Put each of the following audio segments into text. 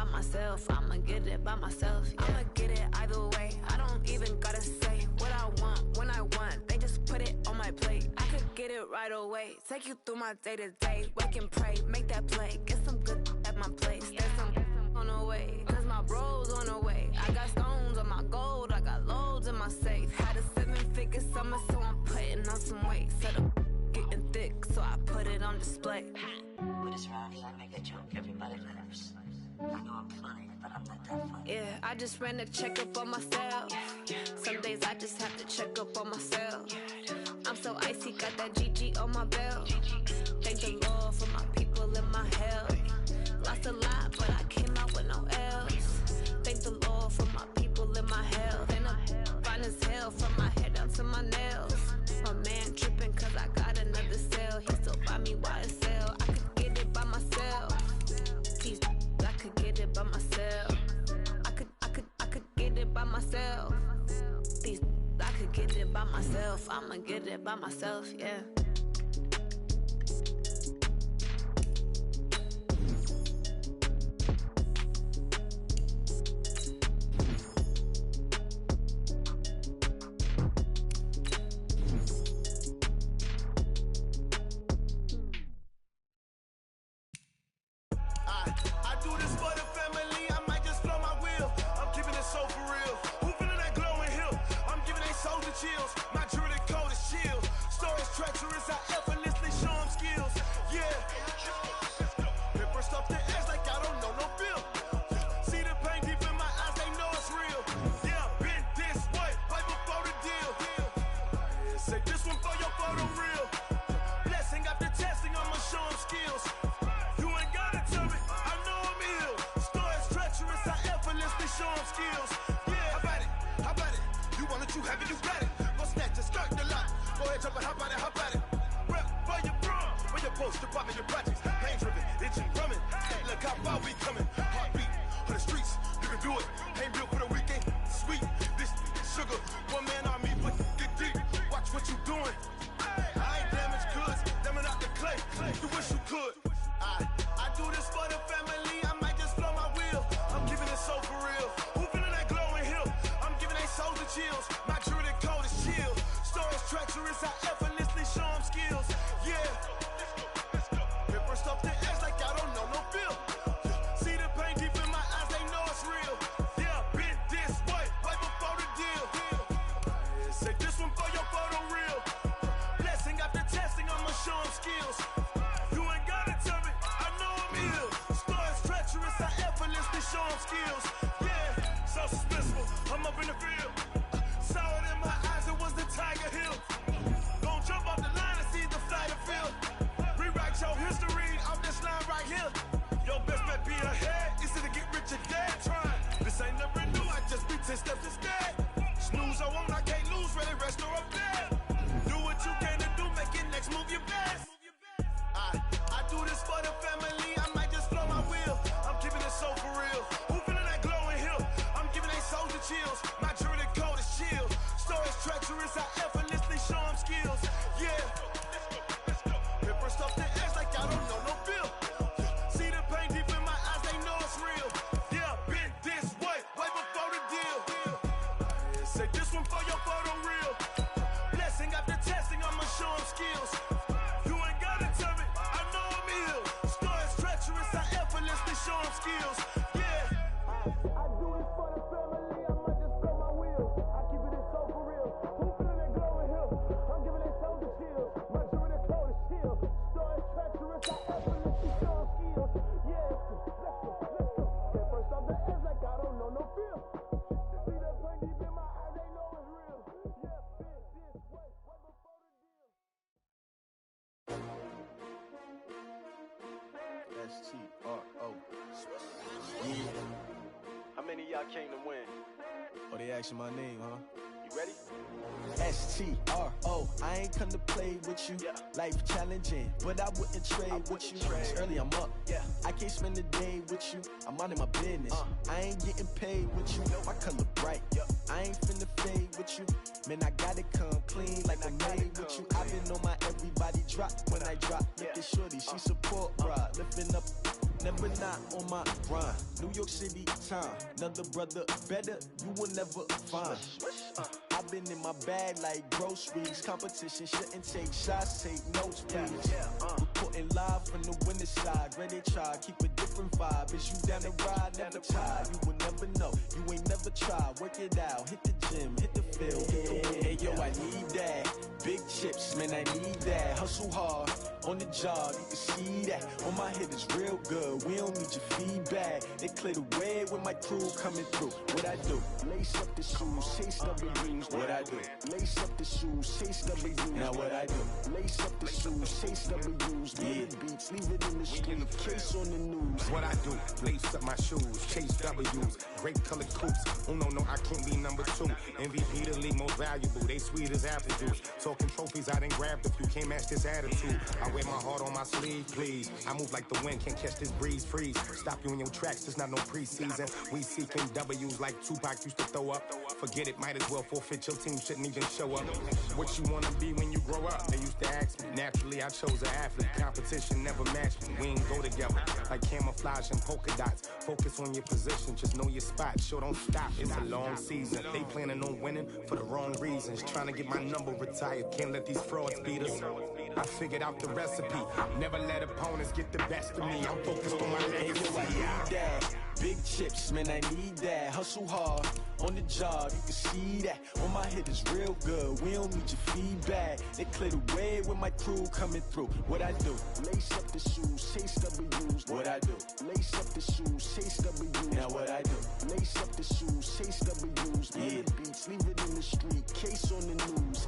myself. I'ma get it by myself. Yeah. I'ma get it either way. I don't even gotta say what I want when I want. They just put it on my plate. I could get it right away. Take you through my day to day. Wake and pray, make that play. Get some good at my place. There's some on the way, cause my bro's on the way. I got stones on my gold. I got loads in my safe. Had a 7-figure summer, so I'm putting on some weight. Set up getting thick, so I put it on display. With this rhyme, I make a joke, everybody laughs. I know I'm funny, but I'm not that funny. Yeah, I just ran a checkup on myself. Some days I just have to check up on myself. I'm so icy, got that GG on my belt. Thank the Lord for my people in my health. Lost a lot, but I came out with no L's. Thank the Lord for my people in my health. And I'm fine as hell from my head down to my nails. My man tripping cause I got another sale. He still buy me YSL. I could get it by myself. These I could get it by myself. I could get it by myself. These I could get it by myself. I'ma get it by myself, yeah. Chills, my jewelry code is chill. Stories treacherous, I effortlessly show them skills. Yeah, paper stuff the edge like I don't know no feel. See the pain deep in my eyes, they know it's real. Yeah, been this way, right before the deal. Say this one for your photo real. Blessing after testing, I'ma show them skills. You ain't gotta tell me, I know I'm ill. Stories treacherous, I effortlessly show them skills. Yeah, how about it? How about it? You want it, you have it, you got it. Snatch and skirt the lot. Go ahead, jump and hop on it, hop on it. Rep for your bro, for your poster, popping your projects. Pain driven, itching, drumming. Look how far we coming. Heartbeat for the streets, you can do it. Ain't built for the weekend. Sweet, this sugar. One man on me, but get deep. Watch what you doing. I ain't damaged goods, damn out the clay. You wish you could. I do this for the family. I might just blow my wheel. I'm giving it so for real. Who feeling that glowing hill? I'm giving they souls the chills. My jewelry code is chill. Stories treacherous, I effortlessly show them skills. Yeah. Paper stuff the edge like I don't know no feel. See the pain deep in my eyes, they know it's real. Yeah, been this way, right before the deal. Say this one for your photo real. Blessing after testing, I'ma show them skills. You ain't gotta tell me, I know I'm ill. Stories treacherous, I effortlessly show them skills. Yeah, so suspenseful, I'm up in the field. Saw it in my eyes, it was the Tiger Hill. Gon' jump off the line and see the flight of field. Rewrite your history off this line right here. Your best bet be ahead, easy to get rich or dead trying. This ain't never new, I just be 10 steps instead. Snooze I won't, I can't lose, ready, rest or I'm dead. Do what you can to do, make your next move your best. I do this for the family, I might just blow my wheel. I'm keeping it so for real. Who feeling that glowing hill? I'm giving they souls the chills. My jewelry code is chill. Stories treacherous, I effortlessly show them skills. Yeah. Paper stuff the edge like I don't know no feel. See the pain deep in my eyes, they know it's real. Yeah, been this way, right before the deal. Say this one for your photo real. Blessing after testing, I'ma show them skills. You ain't gotta tell me, I know I'm ill. Stories treacherous, I effortlessly show them skills. Yeah. I do this for the family, I might just blow my wheel. I keep it so for real. Who feeling that glowing hill? I'm giving it so the chills. My jewelry code is chill. Stories treacherous, I effortlessly show them skills. Yeah, let's go. Get first off the edge like I don't know no feel. See the pain deep in my eyes, they know it's real. Yeah, been this way, right before the deal. S-T-R-O. Yeah. How many of y'all came to win? Oh, they asking my name, huh? You ready? S-T-R-O. I ain't come to play with you. Life challenging, but I wouldn't trade with you. It's early, I'm up. I can't spend the day with you. I'm out of my business. I ain't getting paid with you. My color bright. I ain't finna fade with you. Man, I gotta come clean like I made with you. I've been on my everybody drop when I drop. Look at shorty, she support, bruh. Lifting up never not on my grind. New York City time, another brother better, you will never find. I've been in my bag like groceries. Competition shouldn't take shots, take notes, please. Reporting live from the winter side. Ready to try, keep a different vibe. Is you down the ride, never tired. You will never know, you ain't never tried. Work it out, hit the gym, hit the field, hit the wind. Hey yo, I need that. Big chips, man, I need that. Hustle hard, on the job, you can see that. On my head is real good, we don't need your feedback. They clear the way with my crew coming through. What I do? Lace up the shoes, chase W's. What I do? Lace up the shoes, chase W's. Now what I do? Lace up the shoes, chase W's. Big beats, leave it in the street, case on the news. What I do? Lace up my shoes, chase W's. Grape colored coops. Oh no, I can't be number 2. MVP the league most valuable. They sweet as apple juice. Talking trophies, I done grabbed a few. Can't match this attitude. I wear my heart on my sleeve, please. I move like the wind, can't catch this breeze, freeze. Stop you in your tracks, it's not no preseason. We seeking W's like Tupac used to throw up. Forget it, might as well forfeit. Your team shouldn't even show up. What you wanna be when you grow up? They used to ask me. Naturally, I chose an athlete. Competition never matched me. We ain't go together like camouflage and polka dots. Focus on your position, just know your spot. Sure, don't stop. It's a long season. They planning on winning for the wrong reasons. Trying to get my number retired. Can't let these frauds beat us. I figured out the recipe. Never let opponents get the best of me. I'm focused on my legacy. I need that. Big chips, man, I need that. Hustle hard, on the job, you can see that. On my head is real good, we don't need your feedback. They clear the way with my crew coming through. What I do? Lace up the shoes, chase W's. What I do? Lace up the shoes, chase W's. Now what I do? Lace up the shoes, chase W's. Big beats, leave it in the street, case on the news.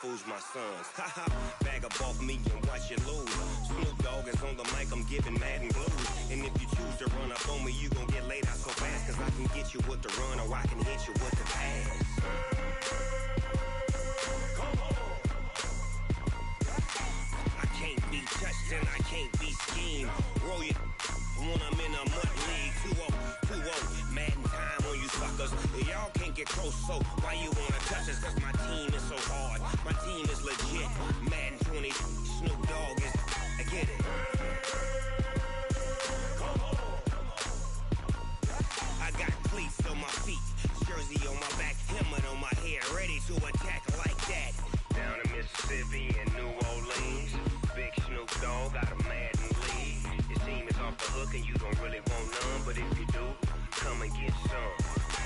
Fools my sons. Haha, bag up off me and watch you lose. Snoop Dogg is on the mic, I'm giving Madden blues. And if you choose to run up on me, you gon' get laid out so fast. Cause I can get you with the run or I can hit you with the pass. Come on. I can't be touched and I can't be schemed. Roll you when I'm in a mud league. 2-0, Madden time on you suckers. Y'all can't get close, so why you wanna touch us? Cause my team is so hard. My team is legit. Madden 20, Snoop Dogg is. I get it. Come on. I got cleats on my feet, jersey on my back, helmet on my head, ready to attack like that. Down in Mississippi and New Orleans, big Snoop Dogg got a Madden league. Your team is off the hook and you don't really want none, but if you do, come and get some.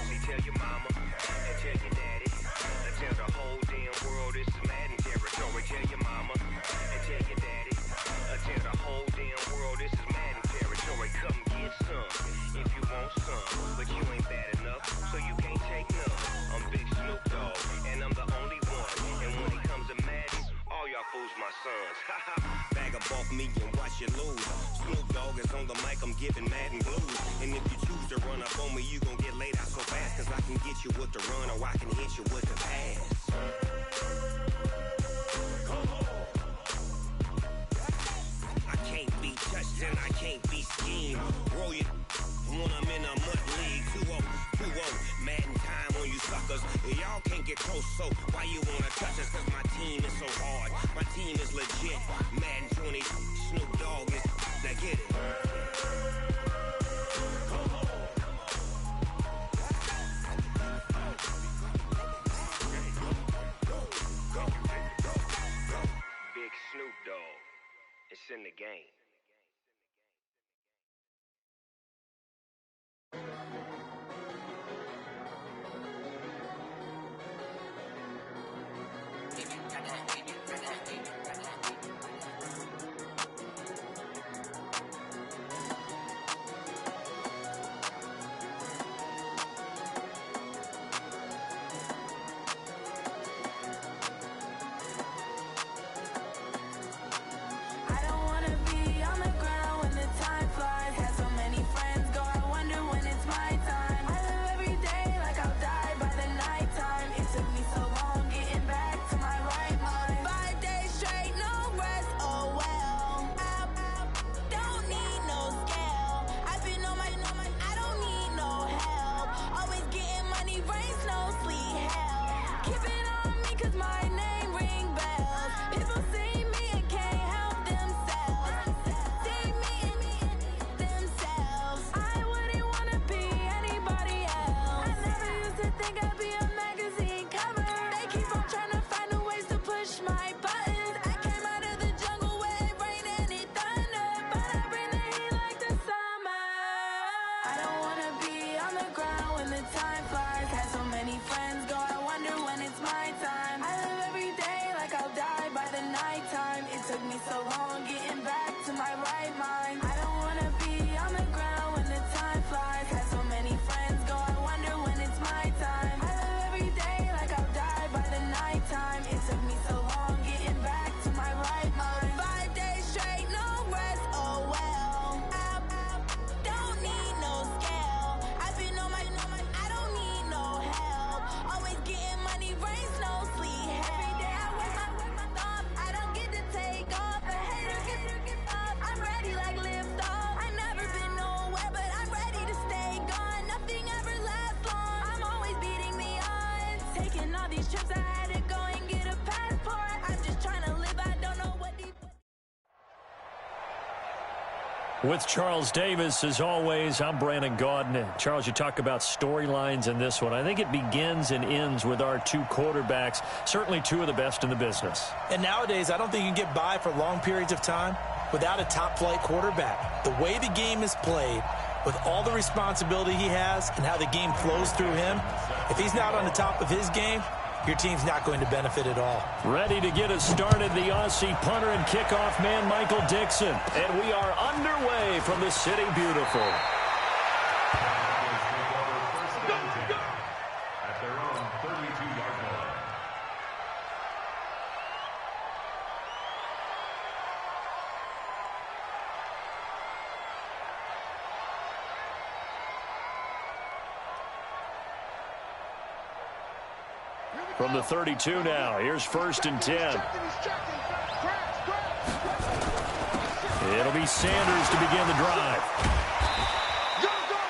See, tell your mama and tell your daddy, and tell the whole damn world this is Madden territory. Tell your mama and tell your daddy, and tell the whole damn world this is Madden territory. Come get some if you want some, but you ain't bad enough, so you can't take none. I'm Big Snoop Dogg, and I'm the only one. And when it comes to Madden, all y'all fools my sons. Bag up off me and watch you lose. Snoop Dogg is on the mic, I'm giving Madden blues. And if you choose to run up on me, you gon' get laid out so fast. Cause I can get you with the run or I can hit you with the pass. Come on. I can't be touched and I can't be schemed. Roll you when I'm in a mud league. 2-0, Madden time on you suckers. Y'all can't get close, so why you wanna touch us? Cause my team is so hard. My team is legit. Madden 20, Snoop Dogg is. Now get it. Come on. Go. With Charles Davis, as always, I'm Brandon Gaudin. Charles, you talk about storylines in this one. I think it begins and ends with our two quarterbacks, certainly two of the best in the business. And nowadays, I don't think you can get by for long periods of time without a top-flight quarterback. The way the game is played, with all the responsibility he has and how the game flows through him, if he's not on the top of his game, your team's not going to benefit at all. Ready to get us started, the Aussie punter and kickoff man, Michael Dixon. And we are underway from the City Beautiful. At their own 32-yard line. From the 32 now, here's 1st and 10. It'll be Sanders to begin the drive.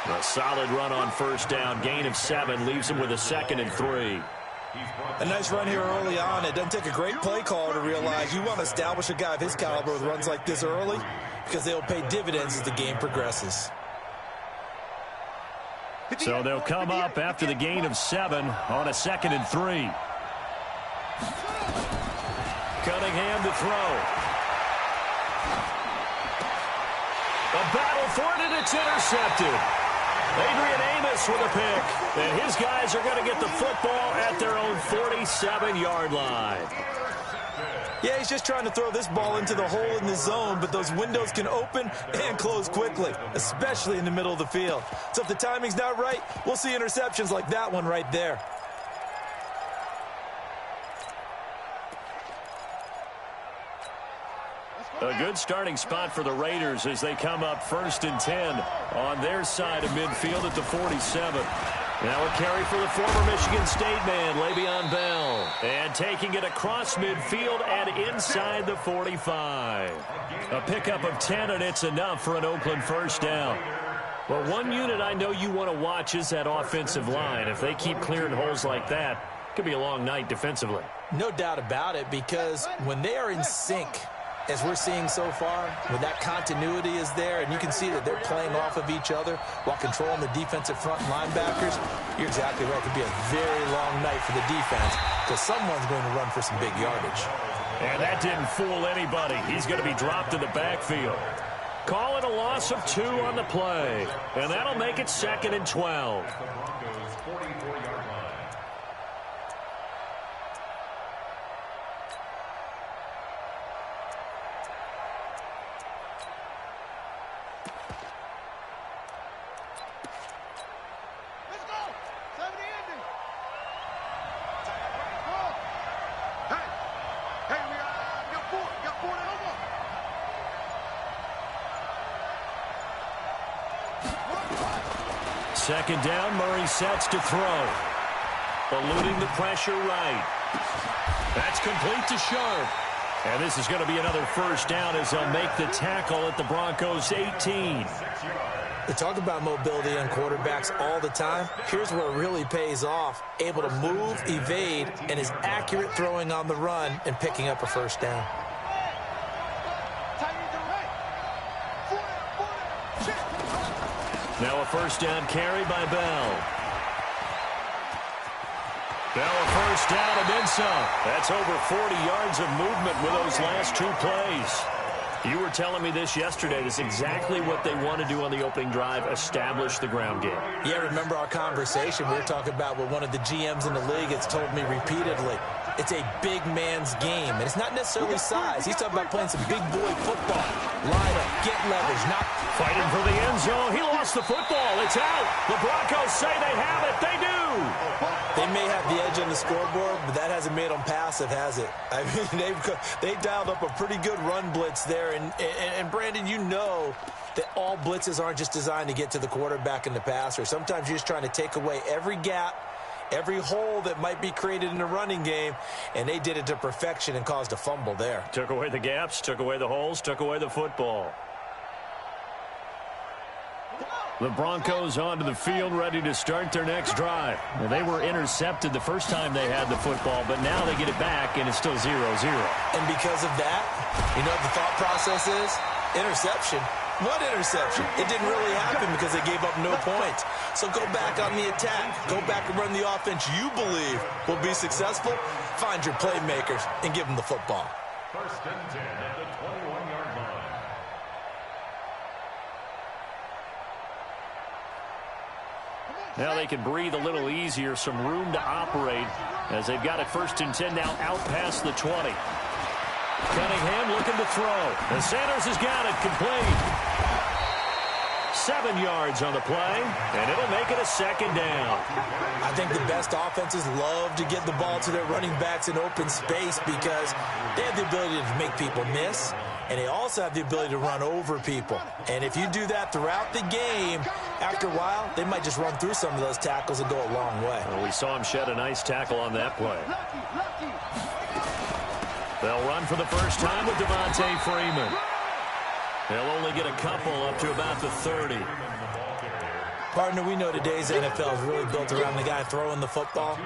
A solid run on 1st down, gain of 7, leaves him with a 2nd and 3. A nice run here early on. It doesn't take a great play caller to realize you want to establish a guy of his caliber with runs like this early because they'll pay dividends as the game progresses. So they'll come up after the gain of 7 on a 2nd and 3. Cunningham to throw. A battle for it, and it's intercepted. Adrian Amos with a pick. And his guys are going to get the football at their own 47-yard line. Yeah, he's just trying to throw this ball into the hole in the zone, but those windows can open and close quickly, especially in the middle of the field. So if the timing's not right, we'll see interceptions like that one right there. A good starting spot for the Raiders as they come up 1st and 10 on their side of midfield at the 47. Now a carry for the former Michigan State man, Le'Veon Bell. And taking it across midfield and inside the 45. A pickup of 10, and it's enough for an Oakland 1st down. Well, one unit I know you want to watch is that offensive line. If they keep clearing holes like that, it could be a long night defensively. No doubt about it, because when they are in sync, as we're seeing so far, when that continuity is there, and you can see that they're playing off of each other while controlling the defensive front linebackers, you're exactly right. It could be a very long night for the defense because someone's going to run for some big yardage. And that didn't fool anybody. He's going to be dropped in the backfield. Call it a loss of 2 on the play, and that'll make it 2nd and 12. Second down, Murray sets to throw. Eluding the pressure right. That's complete to Sharp. And this is going to be another 1st down as they'll make the tackle at the Broncos' 18. They talk about mobility on quarterbacks all the time. Here's where it really pays off. Able to move, evade, and is accurate throwing on the run and picking up a 1st down. Now a 1st down carry by Bell. Bell a 1st down and then some. That's over 40 yards of movement with those last 2 plays. You were telling me this yesterday. This is exactly what they want to do on the opening drive, establish the ground game. Yeah, remember our conversation? We were talking about what one of the GMs in the league has told me repeatedly. It's a big man's game, and it's not necessarily size. He's talking about playing some big boy football. Line up, get leverage, not fighting for the end zone. He lost the football. It's out. The Broncos say they have it. They do. They may have the edge on the scoreboard, but that hasn't made them passive, has it? I mean, they dialed up a pretty good run blitz there. And Brandon, you know that all blitzes aren't just designed to get to the quarterback and the passer. Sometimes you're just trying to take away every gap, every hole that might be created in the running game, and they did it to perfection and caused a fumble there. Took away the gaps, took away the holes, took away the football. The Broncos onto the field, ready to start their next drive. Well, they were intercepted the first time they had the football, but now they get it back, and it's still 0-0. And because of that, you know what the thought process is? Interception. One interception. It didn't really happen because they gave up no points. So go back on the attack. Go back and run the offense you believe will be successful. Find your playmakers and give them the football. 1st and 10 at the 21-yard line. Now they can breathe a little easier, some room to operate as they've got it 1st and 10 now out past the 20. Cunningham looking to throw. And Sanders has got it complete. 7 yards on the play, and it'll make it a 2nd down. I think the best offenses love to get the ball to their running backs in open space because they have the ability to make people miss, and they also have the ability to run over people. And if you do that throughout the game, after a while, they might just run through some of those tackles and go a long way. Well, we saw him shed a nice tackle on that play. They'll run for the first time with Devontae Freeman. They'll only get a couple up to about the 30. Partner, we know today's NFL is really built around the guy throwing the football.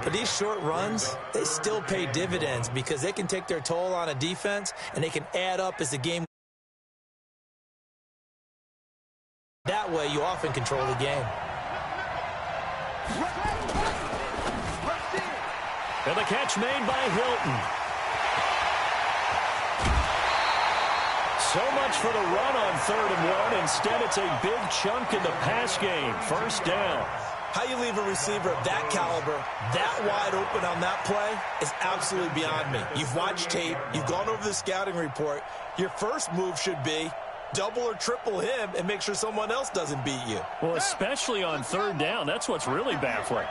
But these short runs, they still pay dividends because they can take their toll on a defense and they can add up as the game. That way, you often control the game. And the catch made by Hilton. So much for the run on 3rd and 1. Instead, it's a big chunk in the pass game. 1st down. How you leave a receiver of that caliber, that wide open on that play is absolutely beyond me. You've watched tape. You've gone over the scouting report. Your first move should be double or triple him and make sure someone else doesn't beat you. Well, especially on 3rd down. That's what's really baffling.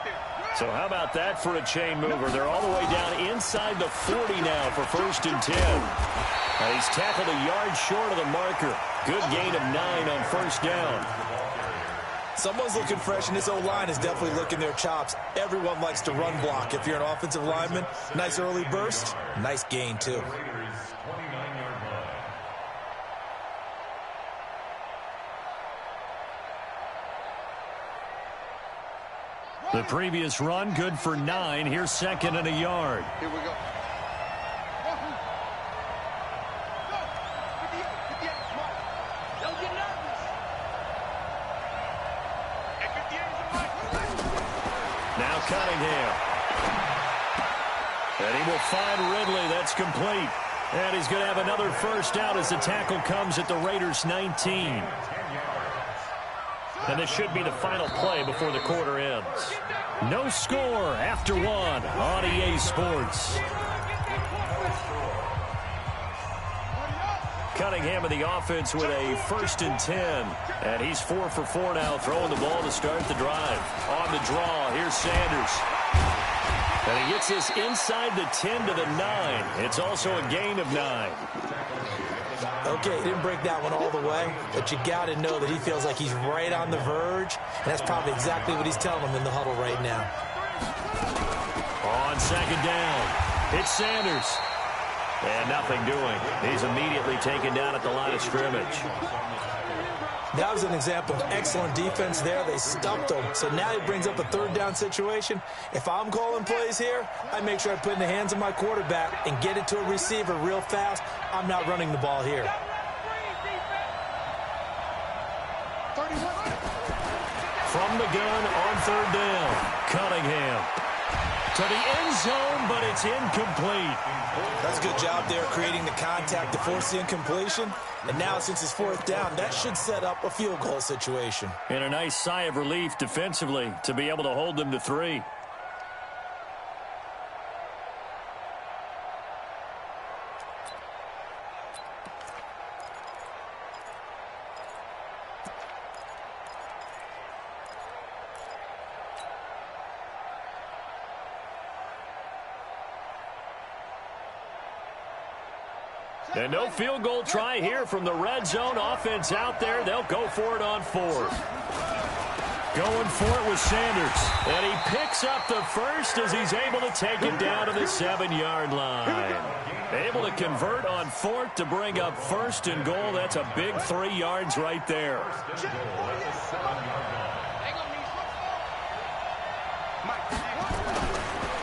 So how about that for a chain mover? They're all the way down inside the 40 now for 1st and 10. And he's tackled a yard short of the marker. Good gain of 9 on 1st down. Someone's looking fresh, and this O-line is definitely licking their chops. Everyone likes to run block. If you're an offensive lineman, nice early burst, nice gain, too. The previous run, good for 9. Here's 2nd and a yard. Here we go. Now Cunningham. And he will find Ridley. That's complete. And he's going to have another 1st down as the tackle comes at the Raiders' 19. And this should be the final play before the quarter ends. No score after 1 on EA Sports. Cunningham of the offense with a 1st and 10. And he's 4 for 4 now, throwing the ball to start the drive. On the draw, here's Sanders. And he gets this inside the 10 to the 9. It's also a gain of 9. Okay, he didn't break that one all the way, but you got to know that he feels like he's right on the verge, and that's probably exactly what he's telling them in the huddle right now. On 2nd down, it's Sanders. And nothing doing. He's immediately taken down at the line of scrimmage. That was an example of excellent defense there. They stumped him. So now he brings up a 3rd down situation. If I'm calling plays here, I make sure I put it in the hands of my quarterback and get it to a receiver real fast. I'm not running the ball here. From the gun on 3rd down, Cunningham. To the end zone, but it's incomplete. That's a good job there creating the contact to force the incompletion. And now, since it's 4th down, that should set up a field goal situation. And a nice sigh of relief defensively to be able to hold them to 3. And no field goal try here from the red zone offense out there. They'll go for it on 4th. Going for it with Sanders. And he picks up the 1st as he's able to take it down to the 7-yard line. Able to convert on 4th to bring up 1st and goal. That's a big 3 yards right there.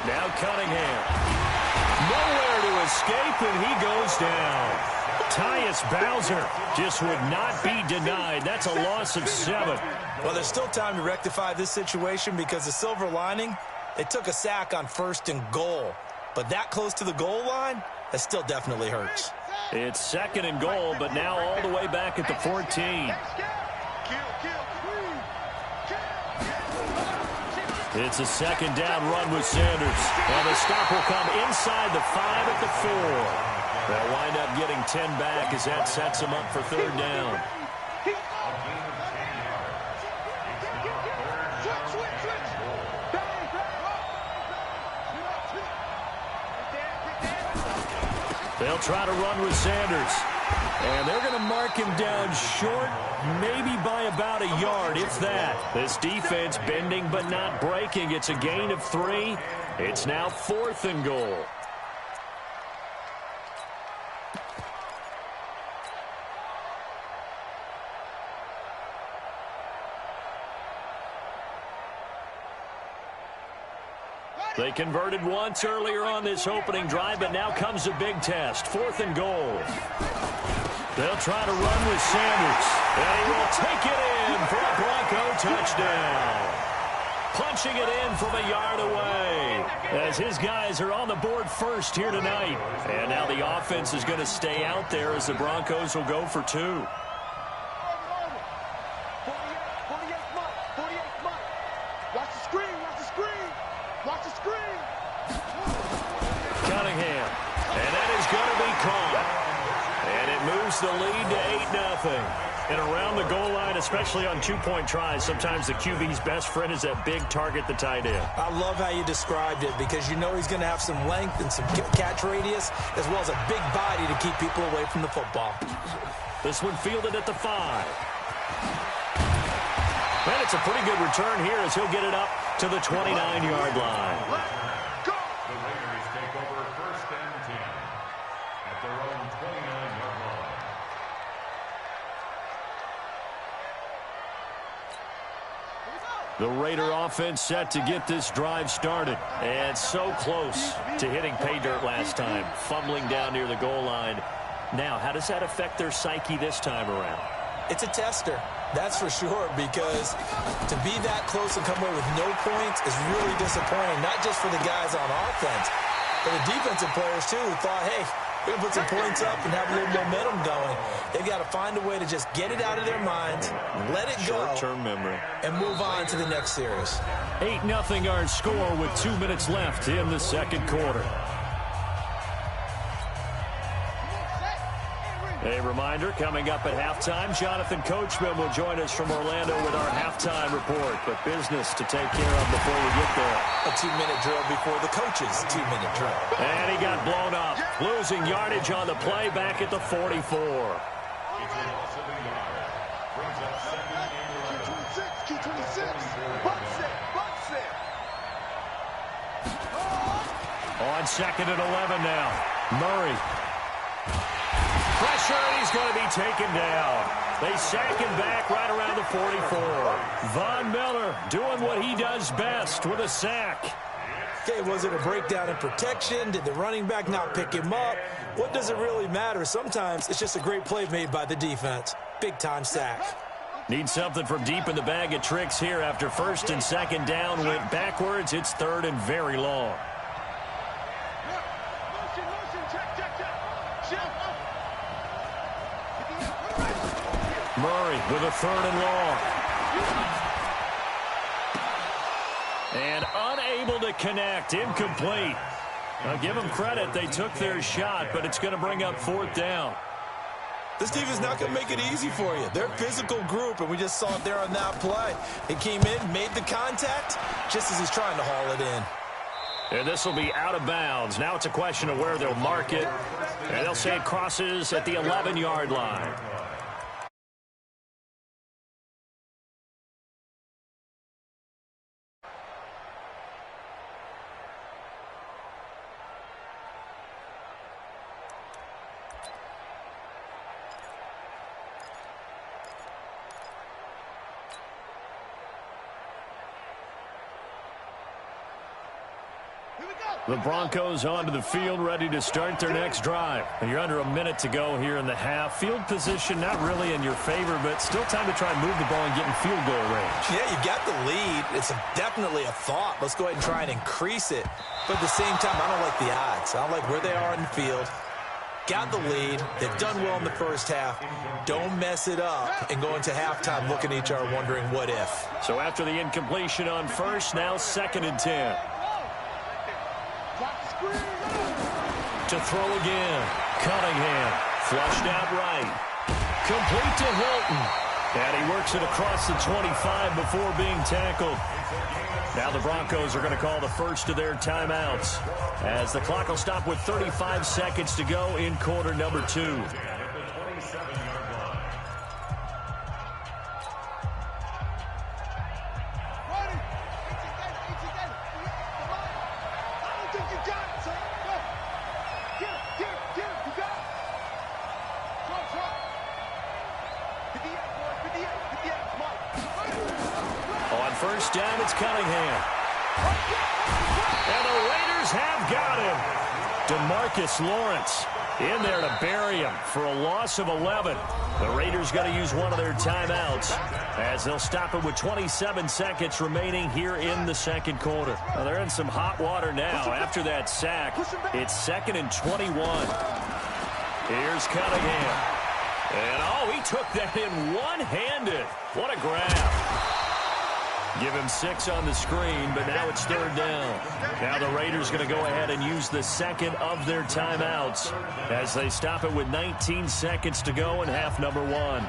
Now Cunningham. Nowhere to escape, and he goes down. Tyus Bowser just would not be denied. That's a loss of 7. Well, there's still time to rectify this situation because the silver lining, they took a sack on 1st and goal. But that close to the goal line, that still definitely hurts. It's 2nd and goal, but now all the way back at the 14. It's a 2nd down run with Sanders. And the stop will come inside the 5 at the 4. They'll wind up getting 10 back as that sets them up for 3rd down. They'll try to run with Sanders. And they're going to mark him down short, maybe by about a yard, if that. This defense bending but not breaking. It's a gain of 3. It's now 4th and goal. They converted once earlier on this opening drive, but now comes a big test. 4th and goal. They'll try to run with Sanders. And he will take it in for a Bronco touchdown. Punching it in from a yard away as his guys are on the board first here tonight. And now the offense is going to stay out there as the Broncos will go for 2. Cunningham. And that is going to be caught. And it moves the lead to 8-0. And around the goal line, especially on 2-point tries, sometimes the QB's best friend is that big target, the tight end. I love how you described it because you know he's going to have some length and some catch radius as well as a big body to keep people away from the football. This one fielded at the 5. And it's a pretty good return here as he'll get it up to the 29-yard line. The Raiders take over 1st and 10 at their own 29-yard line. The Raider offense set to get this drive started. And so close to hitting pay dirt last time, fumbling down near the goal line. Now, how does that affect their psyche this time around? It's a tester, that's for sure, because to be that close and come away with no points is really disappointing, not just for the guys on offense, but the defensive players, too, who thought, hey, we're going to put some points up and have a little momentum going. They've got to find a way to just get it out of their minds, let it go, short-term memory, and move on to the next series. 8-0 our score with 2 minutes left in the 2nd quarter. A reminder, coming up at halftime, Jonathan Coachman will join us from Orlando with our halftime report. But business to take care of before we get there. A 2-minute drill before the coach's 2-minute drill. And he got blown up, losing yardage on the play back at the 44. It's a loss of a yard. Brings up 2nd and 11. Q26. Bucks it. On 2nd and 11 now. Murray. Pressure, and he's going to be taken down. They sack him back right around the 44. Von Miller doing what he does best with a sack. Okay, was it a breakdown in protection? Did the running back not pick him up? What does it really matter? Sometimes it's just a great play made by the defense. Big-time sack. Need something from deep in the bag of tricks here after 1st and 2nd down went backwards. It's 3rd and very long. Murray with a 3rd and long. And unable to connect. Incomplete. Now give them credit. They took their shot, but it's going to bring up 4th down. This defense is not going to make it easy for you. They're a physical group, and we just saw it there on that play. He came in, made the contact, just as he's trying to haul it in. And this will be out of bounds. Now it's a question of where they'll mark it. And they'll say it crosses at the 11-yard line. Here we go. The Broncos onto the field, ready to start their next drive. You're under a minute to go here in the half. Field position not really in your favor, but still time to try and move the ball and get in field goal range. Yeah, you've got the lead. It's definitely a thought. Let's go ahead and try and increase it. But at the same time, I don't like the odds. I don't like where they are in the field. Got the lead. They've done well in the first half. Don't mess it up and go into halftime looking at each other wondering what if. So after the incompletion on first, now 2nd and 10. To throw again. Cunningham. Flushed out right. Complete to Hilton. And he works it across the 25 before being tackled. Now the Broncos are going to call the first of their timeouts, as the clock will stop with 35 seconds to go in quarter number 2. First down, it's Cunningham. And the Raiders have got him. DeMarcus Lawrence in there to bury him for a loss of 11. The Raiders got to use one of their timeouts, as they'll stop it with 27 seconds remaining here in the second quarter. Well, they're in some hot water now after that sack. It's 2nd and 21. Here's Cunningham. And, he took that in one-handed. What a grab. Give him 6 on the screen, but now it's 3rd down. Now the Raiders going to go ahead and use the second of their timeouts as they stop it with 19 seconds to go in half number 1. 58, right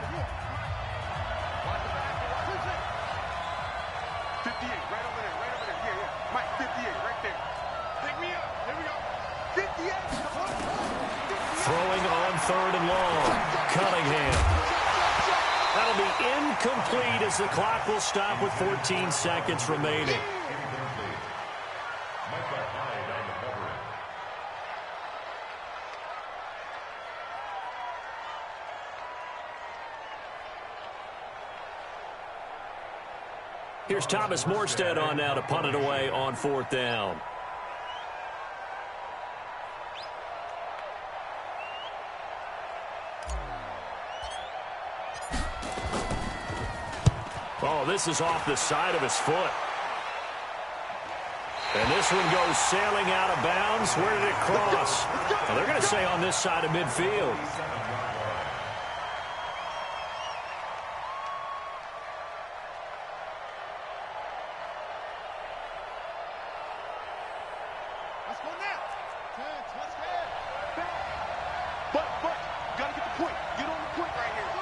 over there. Yeah. Mike, 58, right there. Pick me up. Here we go. 58. Throwing on 3rd and long. Cunningham. That'll be incomplete as the clock will stop with 14 seconds remaining. Here's Thomas Morstead on now to punt it away on 4th down. Oh, this is off the side of his foot. And this one goes sailing out of bounds. Where did it cross? Well, they're going to say on this side of midfield. Let's go now. Let's go. But, got to get the point. Get on the point right here. Go.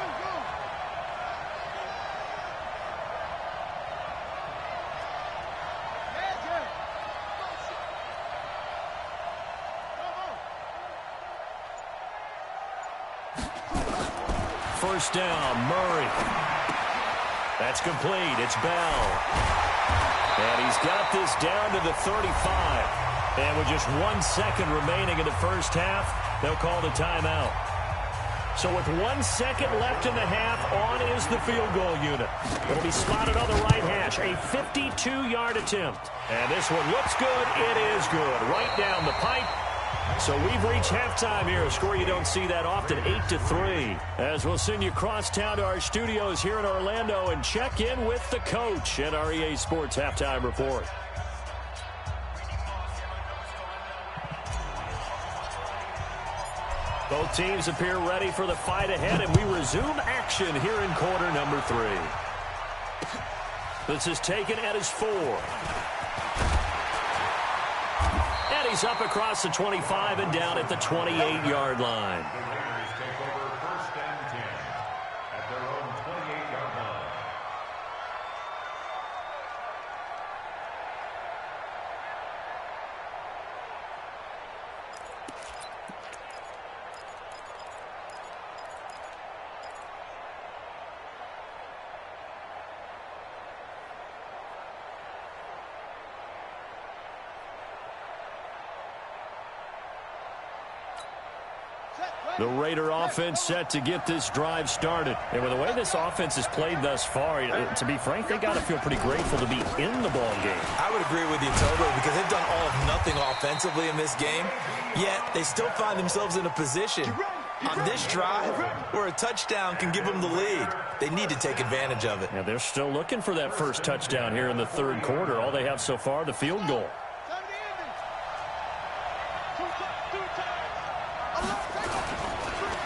First down, Murray. That's complete. It's Bell. And he's got this down to the 35. And with just 1 second remaining in the first half, they'll call the timeout. So with 1 second left in the half, on is the field goal unit. It'll be spotted on the right hash. A 52-yard attempt. And this one looks good. It is good. Right down the pipe. So we've reached halftime here. A score you don't see that often, 8-3. As we'll send you across town to our studios here in Orlando and check in with the coach at our EA Sports Halftime Report. Both teams appear ready for the fight ahead, and we resume action here in quarter number 3. This is taken at his 4. And he's up across the 25 and down at the 28-yard line. The Raiders take over 1st and 10 at their own 28-yard line. Set, The Raider offense set to get this drive started. And with the way this offense has played thus far, to be frank, they got to feel pretty grateful to be in the ball game. I would agree with you totally, because they've done all of nothing offensively in this game, yet they still find themselves in a position on this drive where a touchdown can give them the lead. They need to take advantage of it. Yeah, they're still looking for that first touchdown here in the third quarter. All they have so far, the field goal.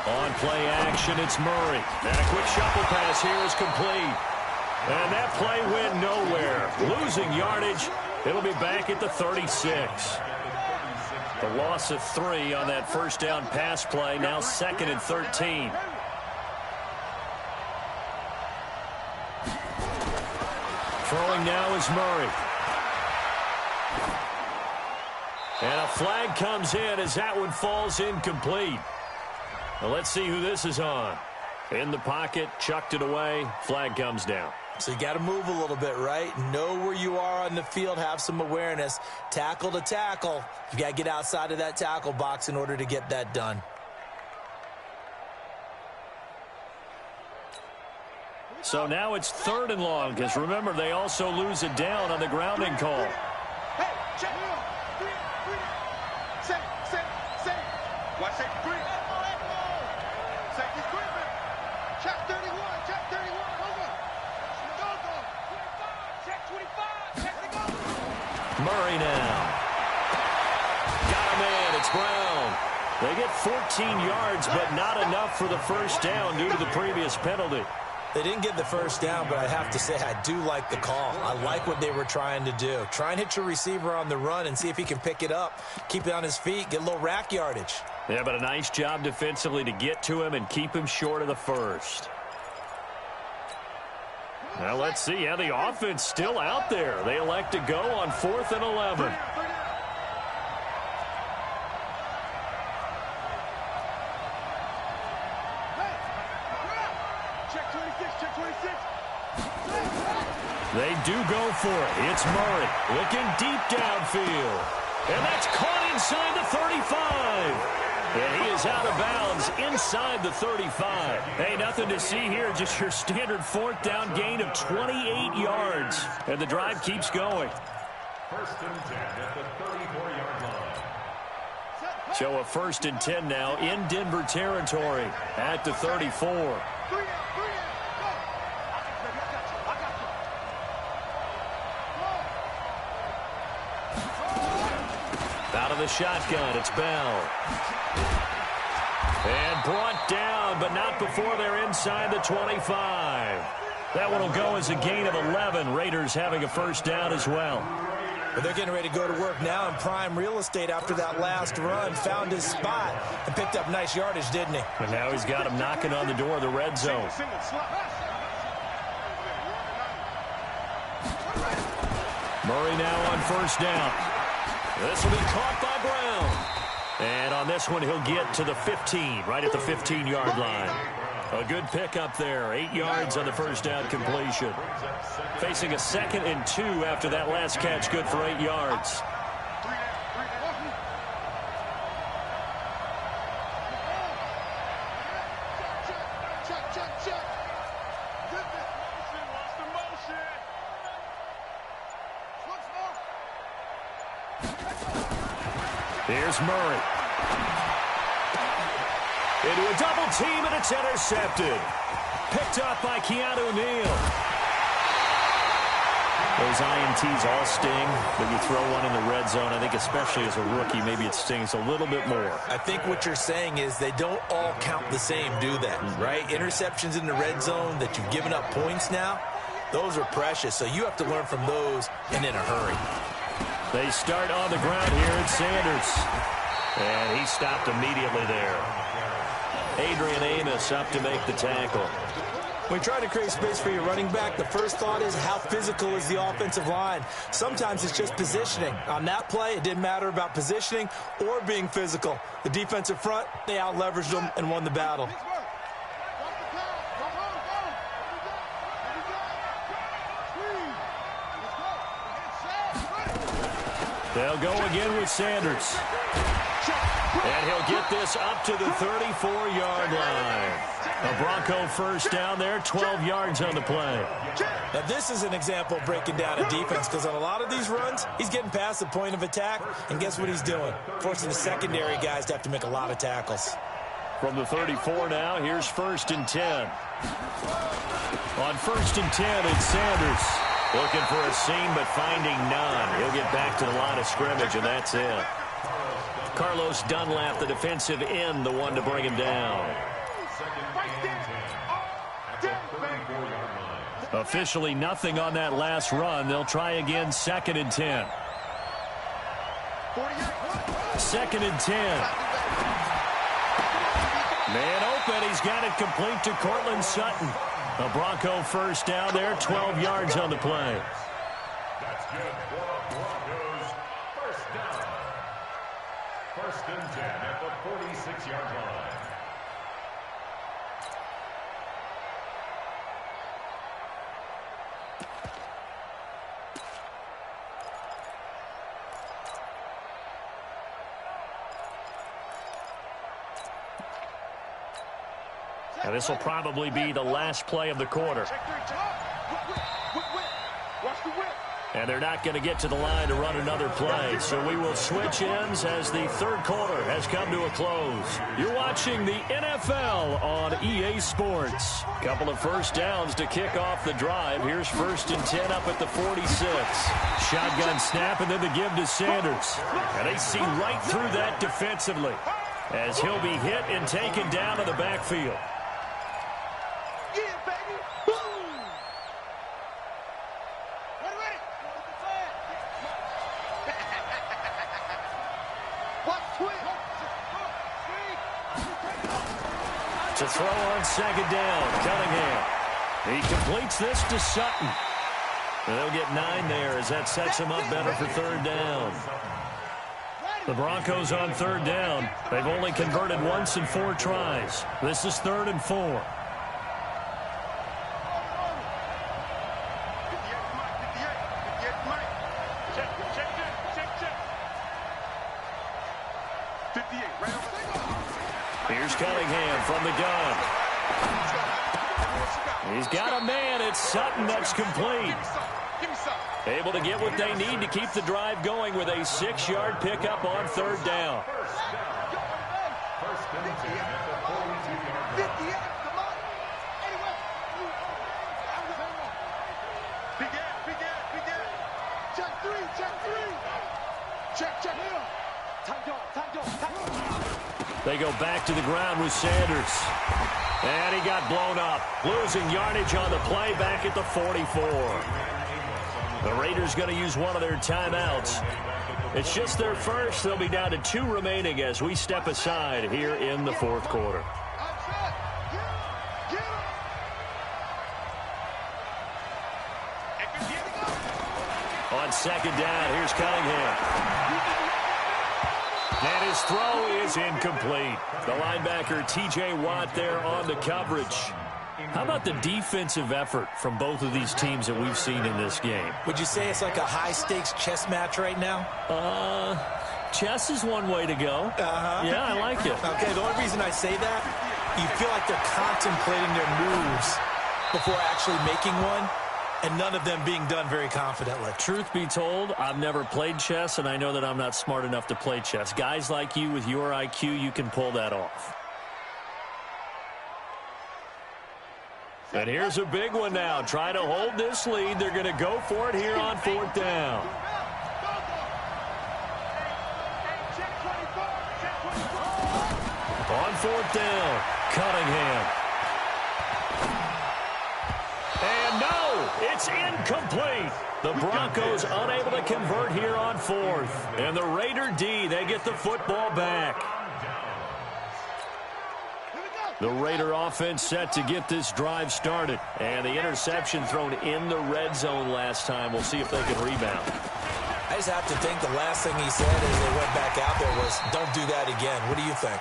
On play action, it's Murray. And a quick shuffle pass here is complete. And that play went nowhere. Losing yardage. It'll be back at the 36. The loss of 3 on that first down pass play. Now 2nd and 13. Throwing now is Murray. And a flag comes in as that one falls incomplete. Well, let's see who this is on. In the pocket, chucked it away, flag comes down. So you got to move a little bit, right? Know where you are on the field, have some awareness. Tackle to tackle. You got to get outside of that tackle box in order to get that done. So now it's 3rd and long, because remember, they also lose it down on the grounding call. Hey, check. Watch that three. Safety Griffin. Check 31. Check 31. Over. Go. 25. Check 25. Check the go. Murray now. Got a man. It's Brown. They get 14 yards, but not enough for the first down due to the previous penalty. They didn't get the first down, but I have to say I do like the call. I like what they were trying to do. Try and hit your receiver on the run and see if he can pick it up. Keep it on his feet, get a little rack yardage. Yeah, but a nice job defensively to get to him and keep him short of the first. Now let's see how the offense still out there. They elect to go on 4th and 11. They do go for it. It's Murray looking deep downfield. And that's caught inside the 35. And he is out of bounds inside the 35. Hey, nothing to see here. Just your standard 4th down gain of 28 yards. And the drive keeps going. 1st and 10 at the 34-yard line. So a 1st and 10 now in Denver territory at the 34. Out of the shotgun, it's Bell. And brought down, but not before they're inside the 25. That one will go as a gain of 11. Raiders having a first down as well. But they're getting ready to go to work now in prime real estate after that last run. Found his spot and picked up nice yardage, didn't he? And now he's got him knocking on the door of the red zone. Murray now on first down. This will be caught by Brown. And on this one, he'll get to the 15, right at the 15-yard line. A good pickup there. 8 yards on the first down completion. Facing a 2nd and 2 after that last catch, good for 8 yards. Here's Murray. Into a double team, and it's intercepted. Picked up by Keanu Neal. Those INTs all sting, but you throw one in the red zone. I think especially as a rookie, maybe it stings a little bit more. I think what you're saying is they don't all count the same, do they? Right? Interceptions in the red zone that you've given up points now, those are precious. So you have to learn from those and in a hurry. They start on the ground here at Sanders. And he stopped immediately there. Adrian Amos up to make the tackle. When you try to create space for your running back, the first thought is how physical is the offensive line. Sometimes it's just positioning. On that play, it didn't matter about positioning or being physical. The defensive front, they out-leveraged them and won the battle. They'll go again with Sanders. And he'll get this up to the 34-yard line. A Bronco first down there, 12 yards on the play. Now, this is an example of breaking down a defense, because on a lot of these runs, he's getting past the point of attack, and guess what he's doing? Forcing the secondary guys to have to make a lot of tackles. From the 34 now, here's 1st and 10. On 1st and 10, it's Sanders. Looking for a seam, but finding none. He'll get back to the line of scrimmage, and that's it. Carlos Dunlap, the defensive end, the one to bring him down. Officially nothing on that last run. They'll try again, 2nd and 10. 2nd and 10. Man open. He's got it complete to Cortland Sutton. A Bronco first down there, 12 yards on the play. That's good for a Broncos first down. 1st and 10 at the 46-yard line. And this will probably be the last play of the quarter. And they're not going to get to the line to run another play. So we will switch ends as the 3rd quarter has come to a close. You're watching the NFL on EA Sports. Couple of first downs to kick off the drive. Here's 1st and 10 up at the 46. Shotgun snap and then the give to Sanders. And they see right through that defensively as he'll be hit and taken down to the backfield. To throw on 2nd down, Cunningham. He completes this to Sutton. And they'll get 9 there as that sets him up better for 3rd down. The Broncos on 3rd down. They've only converted once in 4 tries. This is 3rd and 4. Here's Cunningham from the gun. He's got a man. It's Sutton that's complete. Able to get what they need to keep the drive going with a 6-yard pickup on 3rd down. They go back to the ground with Sanders. And he got blown up. Losing yardage on the play back at the 44. The Raiders going to use one of their timeouts. It's just their first. They'll be down to 2 remaining as we step aside here in the 4th quarter. On 2nd down, here's Cunningham. And his throw is incomplete. The linebacker, T.J. Watt, there on the coverage. How about the defensive effort from both of these teams that we've seen in this game? Would you say it's like a high-stakes chess match right now? Chess is one way to go. Yeah, I like it. Okay, the only reason I say that, you feel like they're contemplating their moves before actually making one, and none of them being done very confidently. Truth be told, I've never played chess, and I know that I'm not smart enough to play chess. Guys like you with your IQ, you can pull that off. And here's a big one now. Try to hold this lead. They're going to go for it here on 4th down. On 4th down, Cunningham. And no, it's incomplete. The Broncos unable to convert here on 4th. And the Raider D, they get the football back. The Raider offense set to get this drive started. And the interception thrown in the red zone last time. We'll see if they can rebound. I just have to think the last thing he said as they went back out there was, don't do that again. What do you think?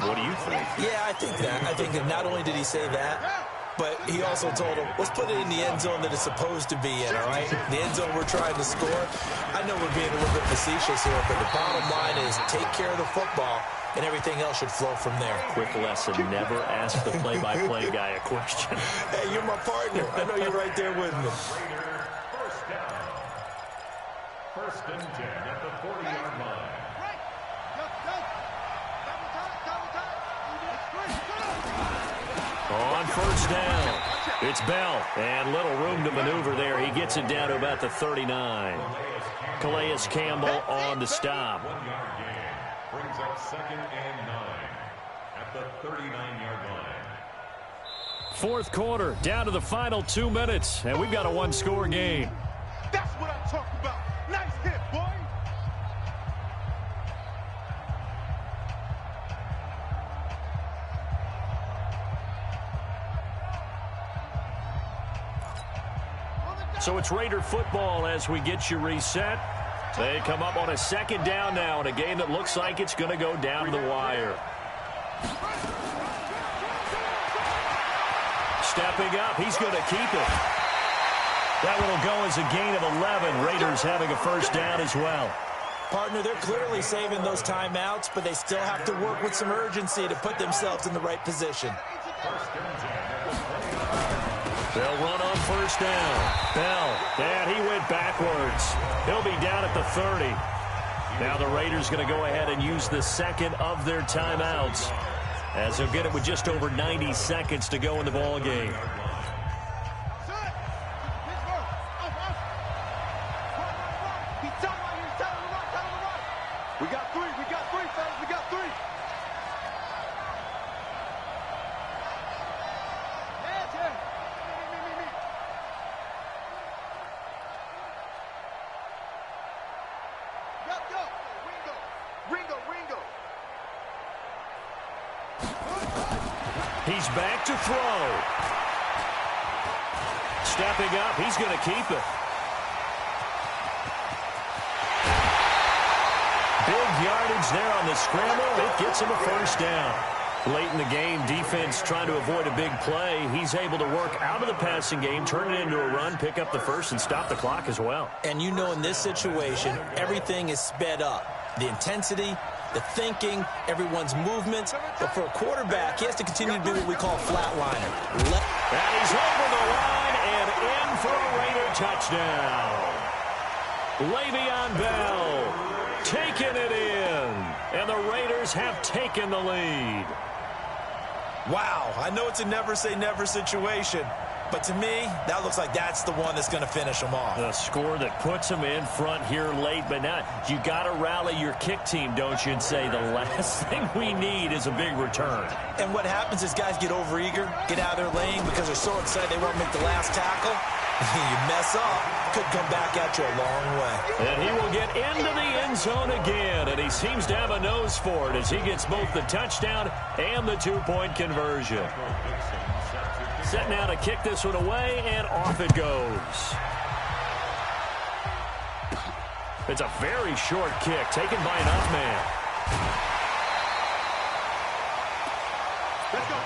What do you think? Yeah, I think that. I think that not only did he say that, but he also told him, let's put it in the end zone that it's supposed to be in, all right? The end zone we're trying to score. I know we're being a little bit facetious here, but the bottom line is take care of the football, and everything else should flow from there. Quick lesson, never ask the play-by-play guy a question. Hey, you're my partner. I know you're right there with me. First down. First and 10 at the 40-yard line. On first down, it's Bell, and little room to maneuver there. He gets it down to about the 39. Calais Campbell on the stop. 1 yard gain brings up 2nd and 9 at the 39-yard line. Fourth quarter, down to the final 2 minutes, and we've got a one-score game. That's what I'm talking about. Nice hit, boy. So it's Raider football as we get you reset. They come up on a second down now in a game that looks like it's going to go down to the wire. Stepping up, he's going to keep it. That one will go as a gain of 11. Raiders having a first down as well. Partner, they're clearly saving those timeouts, but they still have to work with some urgency to put themselves in the right position. They'll run on first down. Bell, and he went backwards. He'll be down at the 30. Now the Raiders going to go ahead and use the second of their timeouts, as they'll get it with just over 90 seconds to go in the ball game. We got three, fellas, we got three. Ringo. He's back to throw. Stepping up, he's going to keep it. Big yardage there on the scramble. It gets him a first down. Late in the game, defense trying to avoid a big play. He's able to work out of the passing game, turn it into a run, pick up the first, and stop the clock as well. And you know in this situation, everything is sped up. The intensity, the thinking, everyone's movements. But for a quarterback, he has to continue to be what we call a flatliner. And he's over the line and in for a Raider touchdown. Le'Veon Bell taking it in. And the Raiders have taken the lead. Wow, I know it's a never-say-never situation, but to me, that looks like that's the one that's going to finish them off. The score that puts them in front here late, but now you got to rally your kick team, don't you, and say the last thing we need is a big return. And what happens is guys get overeager, get out of their lane because they're so excited they won't make the last tackle. You mess up, could come back at you a long way. And he will get into the end zone again, and he seems to have a nose for it as he gets both the touchdown and the two-point conversion. Set now to kick this one away, and off it goes. It's a very short kick taken by an up man. Let's go.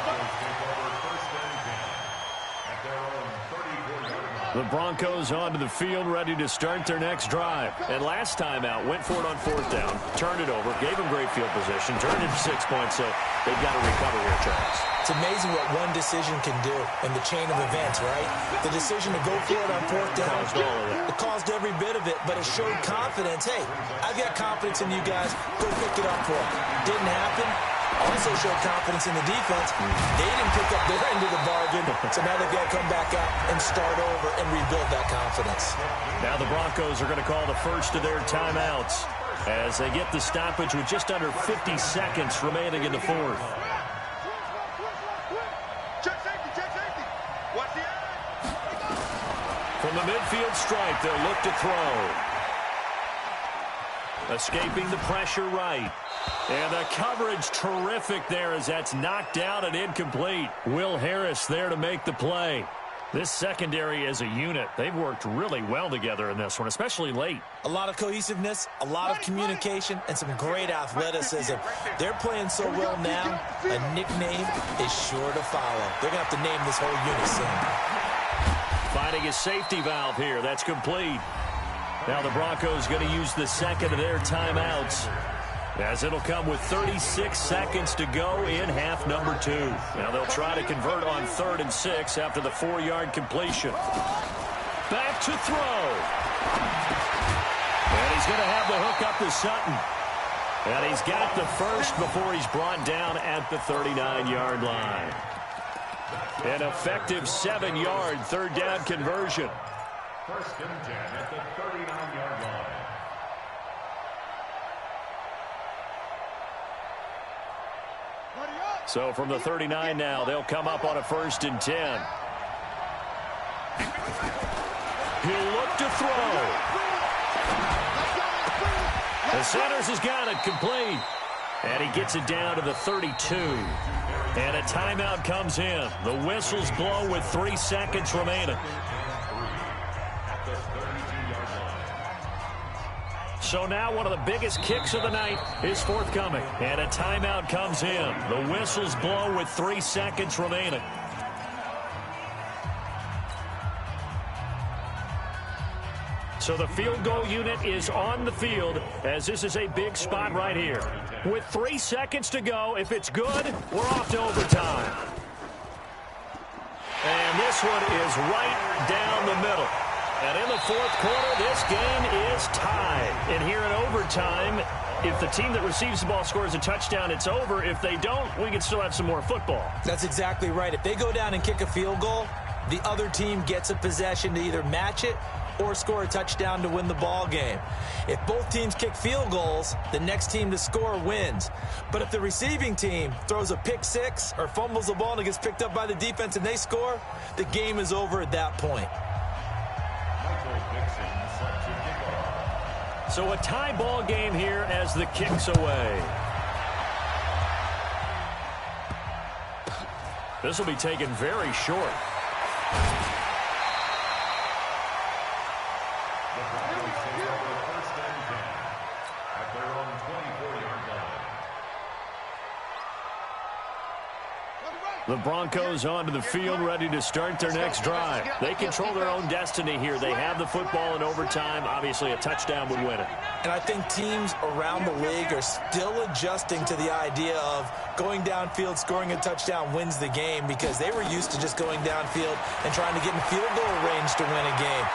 The Broncos onto the field, ready to start their next drive. And last time out, went for it on fourth down, turned it over, gave them great field position, turned it to 6 points, so they've got to recover here, Charles. It's amazing what one decision can do in the chain of events, right? The decision to go for it on fourth down, it caused every bit of it, but it showed confidence. Hey, I've got confidence in you guys. Go pick it up for them. Didn't happen. Also showed confidence in the defense. They didn't pick up their end of the bargain, so now they've got to come back out and start over and rebuild that confidence. Now the Broncos are going to call the first of their timeouts as they get the stoppage with just under 50 seconds remaining in the fourth. Check safety. Watch the end. From the midfield stripe, they'll look to throw. Escaping the pressure right. And the coverage terrific there as that's knocked down and incomplete. Will Harris there to make the play. This secondary as a unit, they've worked really well together in this one, especially late. A lot of cohesiveness, a lot of communication, and some great athleticism. They're playing so well now, a nickname is sure to follow. They're going to have to name this whole unit soon. Finding a safety valve here. That's complete. Now the Broncos going to use the second of their timeouts, as it'll come with 36 seconds to go in half number 2. Now they'll try to convert on 3rd and 6 after the 4-yard completion. Back to throw. And he's going to have the hook up to Sutton. And he's got the first before he's brought down at the 39-yard line. An effective 7-yard third down conversion. 1st and 10 at the 39-yard line. So from the 39 now, they'll come up on a 1st and 10. He'll look to throw. The Sanders has got it complete. And he gets it down to the 32. And a timeout comes in. The whistles blow with 3 seconds remaining. So now one of the biggest kicks of the night is forthcoming. And a timeout comes in. The whistles blow with 3 seconds remaining. So the field goal unit is on the field, as this is a big spot right here. With 3 seconds to go, if it's good, we're off to overtime. And this one is right down the middle. And in the 4th quarter, this game is tied. And here in overtime, if the team that receives the ball scores a touchdown, it's over. If they don't, we can still have some more football. That's exactly right. If they go down and kick a field goal, the other team gets a possession to either match it or score a touchdown to win the ball game. If both teams kick field goals, the next team to score wins. But if the receiving team throws a pick 6 or fumbles the ball and it gets picked up by the defense and they score, the game is over at that point. So a tie ball game here as the kick's away. This will be taken very short. The Broncos onto the field, ready to start their next drive. They control their own destiny here. They have the football in overtime. Obviously, a touchdown would win it. And I think teams around the league are still adjusting to the idea of going downfield, scoring a touchdown wins the game, because they were used to just going downfield and trying to get in field goal range to win a game.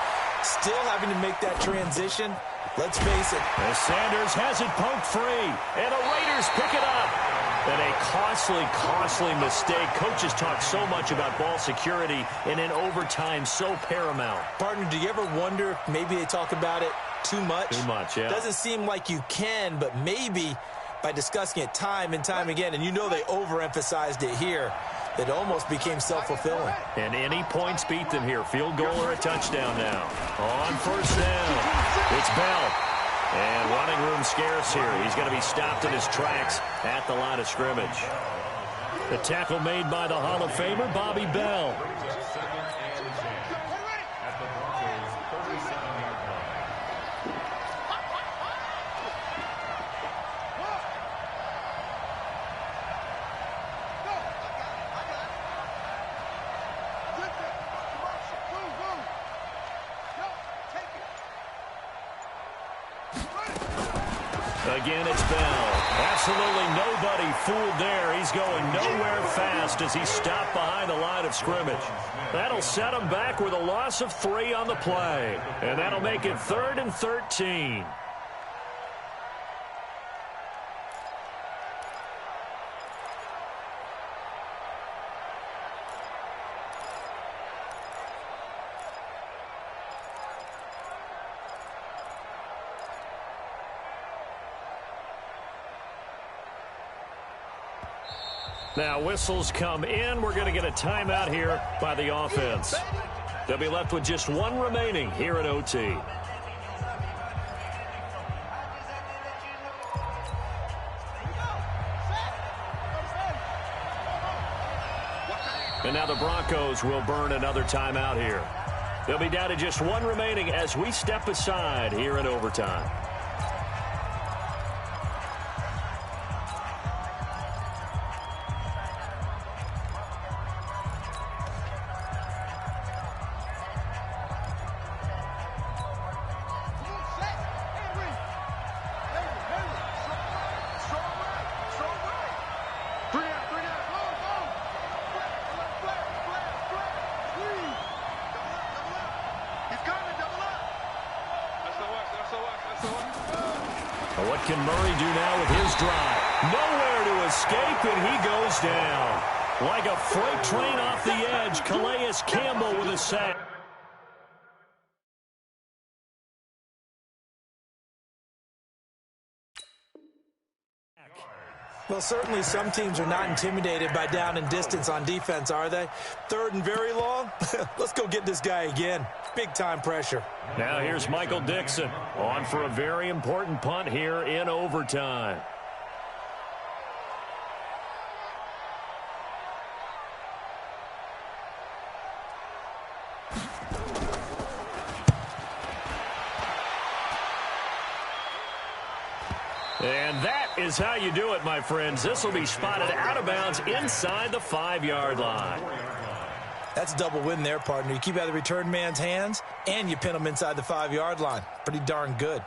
Still having to make that transition. Let's face it. As Sanders has it poked free, and the Raiders pick it up. And a costly mistake. Coaches talk so much about ball security, and in overtime, so paramount. Partner, do you ever wonder if maybe they talk about it too much? Too much, yeah. Doesn't seem like you can, but maybe by discussing it time and time again, and you know they overemphasized it here, it almost became self-fulfilling. And any points beat them here. Field goal or a touchdown now. On 1st down, it's Bell. And running room scarce here. He's going to be stopped in his tracks at the line of scrimmage. The tackle made by the Hall of Famer, Bobby Bell. Again, it's Bell. Absolutely nobody fooled there. He's going nowhere fast as he's stopped behind the line of scrimmage. That'll set him back with a loss of 3 on the play. And that'll make it 3rd and 13. Now whistles come in. We're going to get a timeout here by the offense. They'll be left with just 1 remaining here at OT. And now the Broncos will burn another timeout here. They'll be down to just one remaining as we step aside here in overtime. What can Murray do now with his drive? Nowhere to escape, and he goes down. Like a freight train off the edge, Calais Campbell with a sack. Well, certainly some teams are not intimidated by down and distance on defense, are they? Third and very long? Let's go get this guy again. Big-time pressure. Now here's Michael Dixon on for a very important punt here in overtime. And that is how you do it, my friends. This will be spotted out of bounds inside the 5-yard line. That's a double win there, partner. You keep out of the return man's hands, and you pin him inside the 5-yard line. Pretty darn good.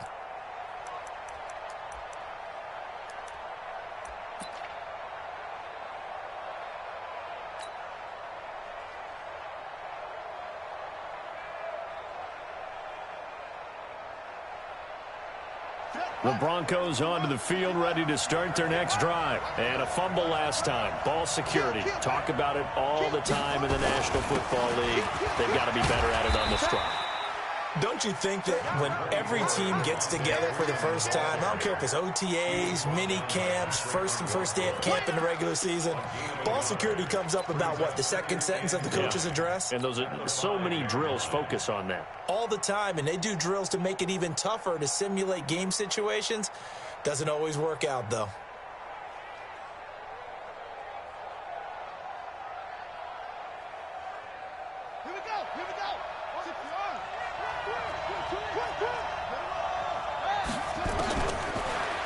The Broncos onto the field, ready to start their next drive. And a fumble last time. Ball security. Talk about it all the time in the National Football League. They've got to be better at it on this drive. Don't you think that when every team gets together for the first time, I don't care if it's OTAs, mini camps, first day of camp in the regular season, ball security comes up about, what, the second sentence of the coach's address? And those are so many drills focus on that. All the time, and they do drills to make it even tougher to simulate game situations. Doesn't always work out, though.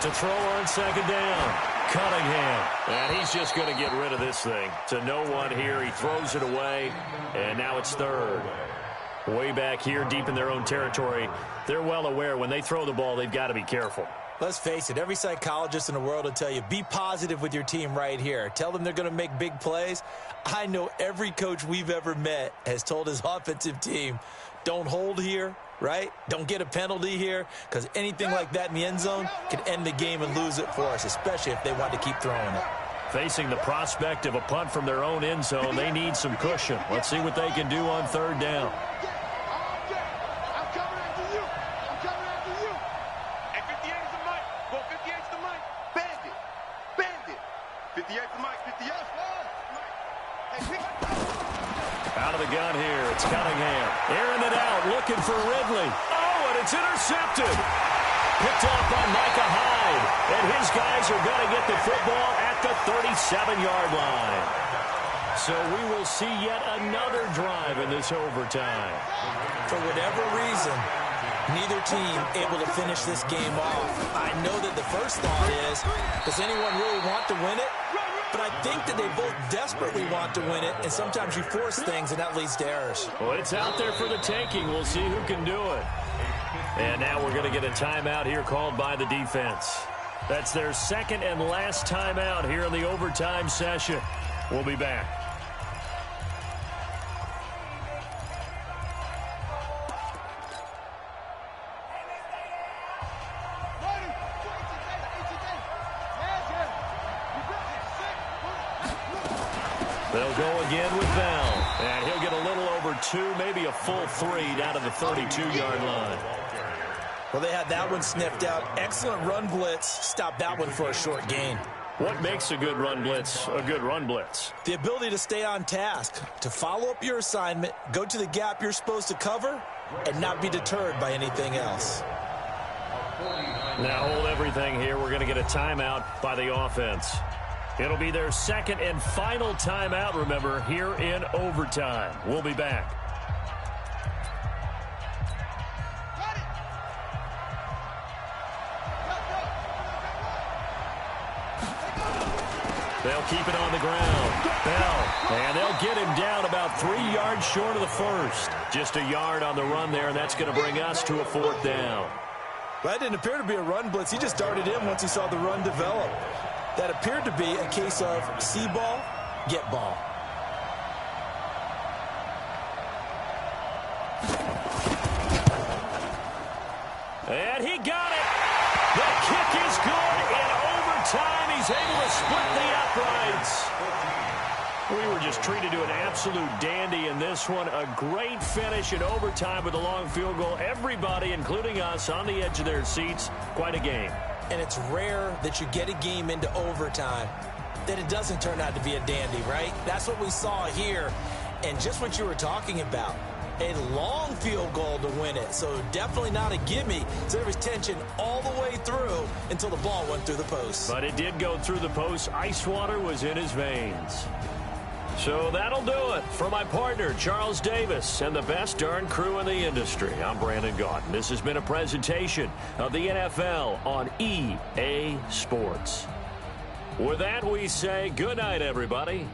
To throw on second down, Cunningham. And he's just going to get rid of this thing. To no one here, he throws it away, and now it's third. Way back here, deep in their own territory, they're well aware when they throw the ball, they've got to be careful. Let's face it, every psychologist in the world will tell you, be positive with your team right here. Tell them they're going to make big plays. I know every coach we've ever met has told his offensive team, don't hold here, right? Don't get a penalty here, because anything like that in the end zone can end the game and lose it for us, especially if they want to keep throwing it. Facing the prospect of a punt from their own end zone, they need some cushion. Let's see what they can do on third down. Out of the gun here, it's Cunningham. Airing it out, looking for Ridley. Oh, and it's intercepted. Picked off by Micah Hyde. And his guys are going to get the football at the 37-yard line. So we will see yet another drive in this overtime. For whatever reason, neither team able to finish this game off. I know that the first thought is, does anyone really want to win it? But I think that they both desperately want to win it, and sometimes you force things, and that leads to errors. Well, it's out there for the taking. We'll see who can do it. And now we're going to get a timeout here called by the defense. That's their second and last timeout here in the overtime session. We'll be back. They'll go again with Bell, and he'll get a little over 2, maybe a full 3 down to the 32-yard line. Well, they had that one sniffed out. Excellent run blitz. Stopped that one for a short gain. What makes a good run blitz a good run blitz? The ability to stay on task, to follow up your assignment, go to the gap you're supposed to cover, and not be deterred by anything else. Now hold everything here. We're going to get a timeout by the offense. It'll be their second and final timeout, remember, here in overtime. We'll be back. They'll keep it on the ground. Bell. And they'll get him down about 3 yards short of the first. Just a yard on the run there, and that's going to bring us to a 4th down. Well, that didn't appear to be a run blitz. He just darted in once he saw the run develop. That appeared to be a case of see ball, get ball. And he got it. The kick is good in overtime. He's able to split the uprights. We were just treated to an absolute dandy in this one. A great finish in overtime with a long field goal. Everybody, including us, on the edge of their seats. Quite a game. And it's rare that you get a game into overtime that it doesn't turn out to be a dandy, right? That's what we saw here. And just what you were talking about. A long field goal to win it. So definitely not a gimme. So there was tension all the way through until the ball went through the post. But it did go through the post. Ice water was in his veins. So that'll do it. For my partner, Charles Davis, and the best darn crew in the industry, I'm Brandon Gaudin. This has been a presentation of the NFL on EA Sports. With that, we say good night, everybody.